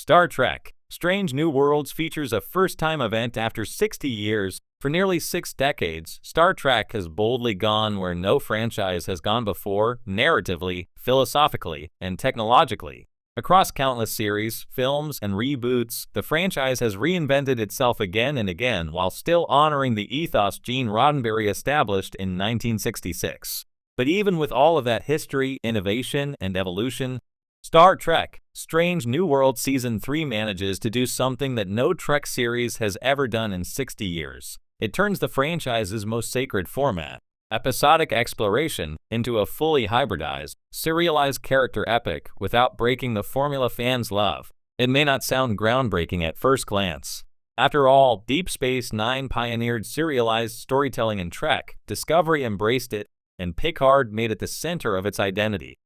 Star Trek: Strange New Worlds features a first-time event after 60 years. For nearly 6 decades, Star Trek has boldly gone where no franchise has gone before, narratively, philosophically, and technologically. Across countless series, films, and reboots, the franchise has reinvented itself again and again while still honoring the ethos Gene Roddenberry established in 1966. But even with all of that history, innovation, and evolution, Star Trek: Strange New Worlds Season 3 manages to do something that no Trek series has ever done in 60 years. It turns the franchise's most sacred format, episodic exploration, into a fully hybridized, serialized character epic without breaking the formula fans love. It may not sound groundbreaking at first glance. After all, Deep Space Nine pioneered serialized storytelling in Trek, Discovery embraced it, and Picard made it the center of its identity.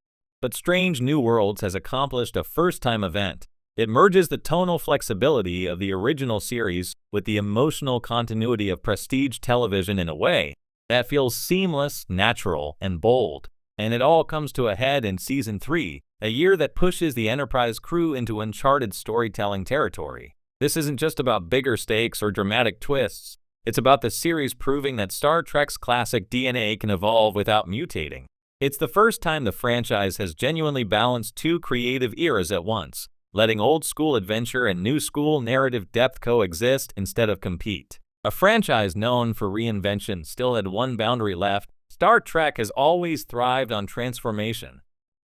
But Strange New Worlds has accomplished a first-time event. It merges the tonal flexibility of the original series with the emotional continuity of prestige television in a way that feels seamless, natural, and bold. And it all comes to a head in Season 3, a year that pushes the Enterprise crew into uncharted storytelling territory. This isn't just about bigger stakes or dramatic twists. It's about the series proving that Star Trek's classic DNA can evolve without mutating. It's the first time the franchise has genuinely balanced two creative eras at once, letting old-school adventure and new-school narrative depth coexist instead of compete. A franchise known for reinvention still had one boundary left. Star Trek has always thrived on transformation.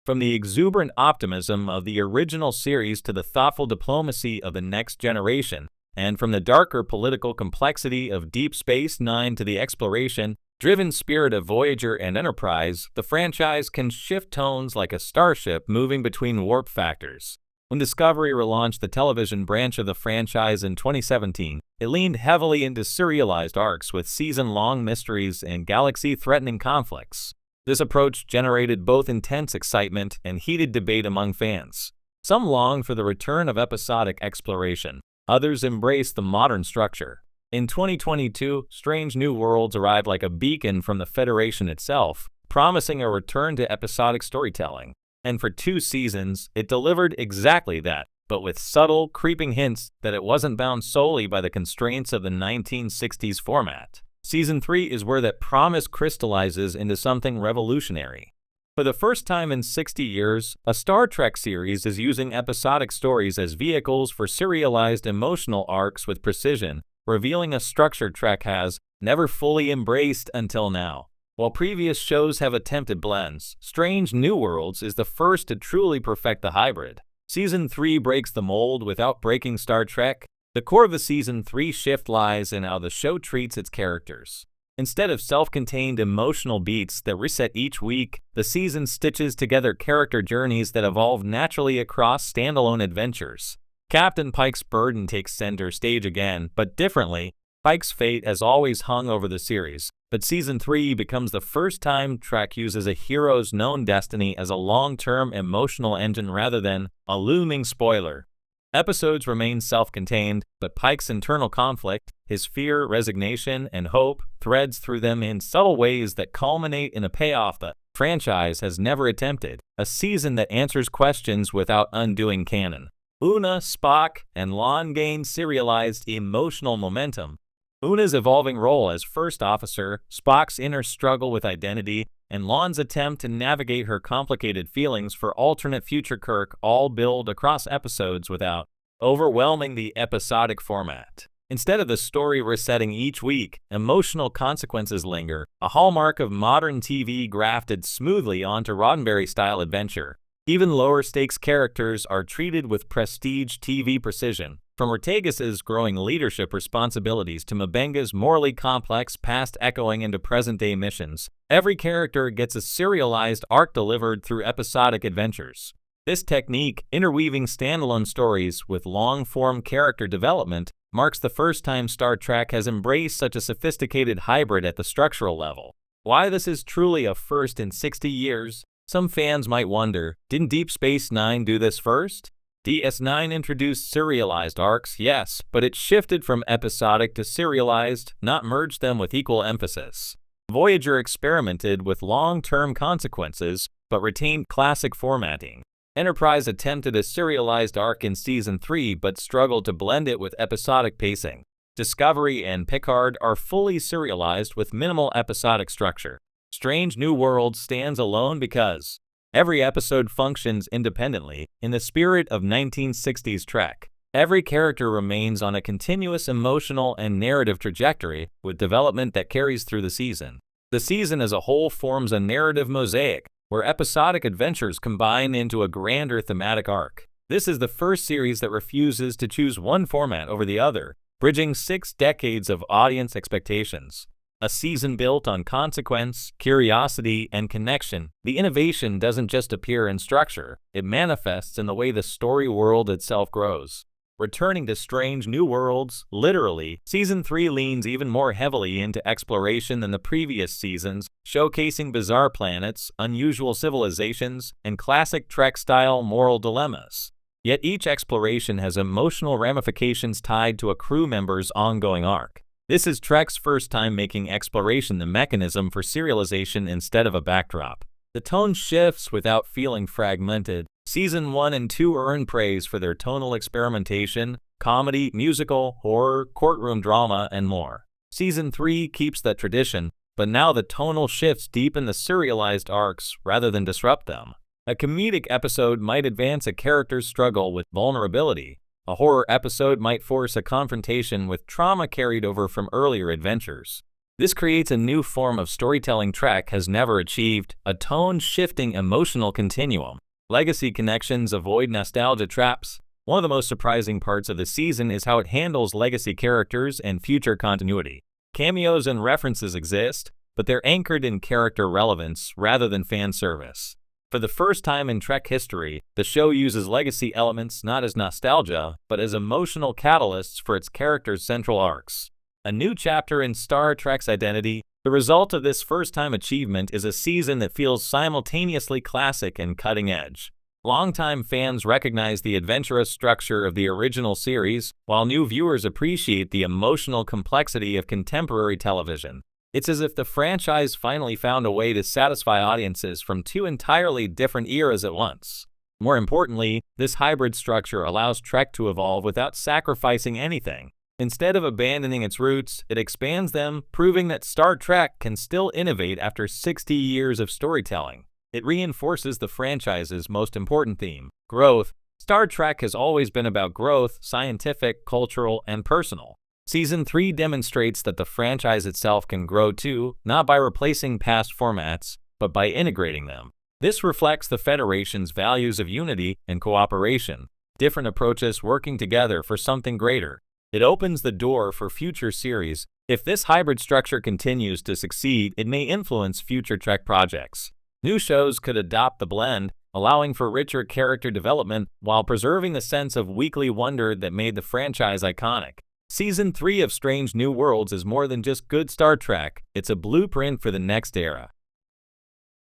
From the exuberant optimism of the original series to the thoughtful diplomacy of the next generation, and from the darker political complexity of Deep Space Nine to the exploration-driven spirit of Voyager and Enterprise, the franchise can shift tones like a starship moving between warp factors. When Discovery relaunched the television branch of the franchise in 2017, it leaned heavily into serialized arcs with season-long mysteries and galaxy-threatening conflicts. This approach generated both intense excitement and heated debate among fans. Some longed for the return of episodic exploration. Others embraced the modern structure. In 2022, Strange New Worlds arrived like a beacon from the Federation itself, promising a return to episodic storytelling. And for 2 seasons, it delivered exactly that, but with subtle, creeping hints that it wasn't bound solely by the constraints of the 1960s format. Season 3 is where that promise crystallizes into something revolutionary. For the first time in 60 years, a Star Trek series is using episodic stories as vehicles for serialized emotional arcs with precision, revealing a structure Trek has never fully embraced until now. While previous shows have attempted blends, Strange New Worlds is the first to truly perfect the hybrid. Season 3 breaks the mold without breaking Star Trek. The core of the Season 3 shift lies in how the show treats its characters. Instead of self-contained emotional beats that reset each week, the season stitches together character journeys that evolve naturally across standalone adventures. Captain Pike's burden takes center stage again, but differently. Pike's fate has always hung over the series, but Season 3 becomes the first time Trek uses a hero's known destiny as a long-term emotional engine rather than a looming spoiler. Episodes remain self-contained, but Pike's internal conflict, his fear, resignation, and hope, threads through them in subtle ways that culminate in a payoff the franchise has never attempted, a season that answers questions without undoing canon. Una, Spock, and Lon gain serialized emotional momentum. Una's evolving role as first officer, Spock's inner struggle with identity, and Lon's attempt to navigate her complicated feelings for alternate future Kirk all build across episodes without overwhelming the episodic format. Instead of the story resetting each week, emotional consequences linger, a hallmark of modern TV grafted smoothly onto Roddenberry-style adventure. Even lower-stakes characters are treated with prestige TV precision, from Ortegas's growing leadership responsibilities to M'Benga's morally complex past echoing into present-day missions. Every character gets a serialized arc delivered through episodic adventures. This technique, interweaving standalone stories with long-form character development, marks the first time Star Trek has embraced such a sophisticated hybrid at the structural level. Why this is truly a first in 60 years? Some fans might wonder, didn't Deep Space Nine do this first? DS9 introduced serialized arcs, yes, but it shifted from episodic to serialized, not merged them with equal emphasis. Voyager experimented with long-term consequences, but retained classic formatting. Enterprise attempted a serialized arc in Season 3 but struggled to blend it with episodic pacing. Discovery and Picard are fully serialized with minimal episodic structure. Strange New Worlds stands alone because every episode functions independently in the spirit of 1960s Trek. Every character remains on a continuous emotional and narrative trajectory with development that carries through the season. The season as a whole forms a narrative mosaic where episodic adventures combine into a grander thematic arc. This is the first series that refuses to choose one format over the other, bridging 6 decades of audience expectations. A season built on consequence, curiosity, and connection, the innovation doesn't just appear in structure, it manifests in the way the story world itself grows. Returning to Strange New Worlds, literally, Season 3 leans even more heavily into exploration than the previous seasons, showcasing bizarre planets, unusual civilizations, and classic Trek-style moral dilemmas. Yet each exploration has emotional ramifications tied to a crew member's ongoing arc. This is Trek's first time making exploration the mechanism for serialization instead of a backdrop. The tone shifts without feeling fragmented. Season 1 and 2 earn praise for their tonal experimentation, comedy, musical, horror, courtroom drama, and more. Season 3 keeps that tradition, but now the tonal shifts deepen the serialized arcs rather than disrupt them. A comedic episode might advance a character's struggle with vulnerability. A horror episode might force a confrontation with trauma carried over from earlier adventures. This creates a new form of storytelling Trek has never achieved, a tone-shifting emotional continuum. Legacy connections avoid nostalgia traps. One of the most surprising parts of the season is how it handles legacy characters and future continuity. Cameos and references exist, but they're anchored in character relevance rather than fan service. For the first time in Trek history, the show uses legacy elements not as nostalgia, but as emotional catalysts for its characters' central arcs. A new chapter in Star Trek's identity. The result of this first-time achievement is a season that feels simultaneously classic and cutting-edge. Longtime fans recognize the adventurous structure of the original series, while new viewers appreciate the emotional complexity of contemporary television. It's as if the franchise finally found a way to satisfy audiences from 2 entirely different eras at once. More importantly, this hybrid structure allows Trek to evolve without sacrificing anything. Instead of abandoning its roots, it expands them, proving that Star Trek can still innovate after 60 years of storytelling. It reinforces the franchise's most important theme, growth. Star Trek has always been about growth, scientific, cultural, and personal. Season 3 demonstrates that the franchise itself can grow too, not by replacing past formats, but by integrating them. This reflects the Federation's values of unity and cooperation, different approaches working together for something greater. It opens the door for future series. If this hybrid structure continues to succeed, it may influence future Trek projects. New shows could adopt the blend, allowing for richer character development while preserving the sense of weekly wonder that made the franchise iconic. Season 3 of Strange New Worlds is more than just good Star Trek, it's a blueprint for the next era.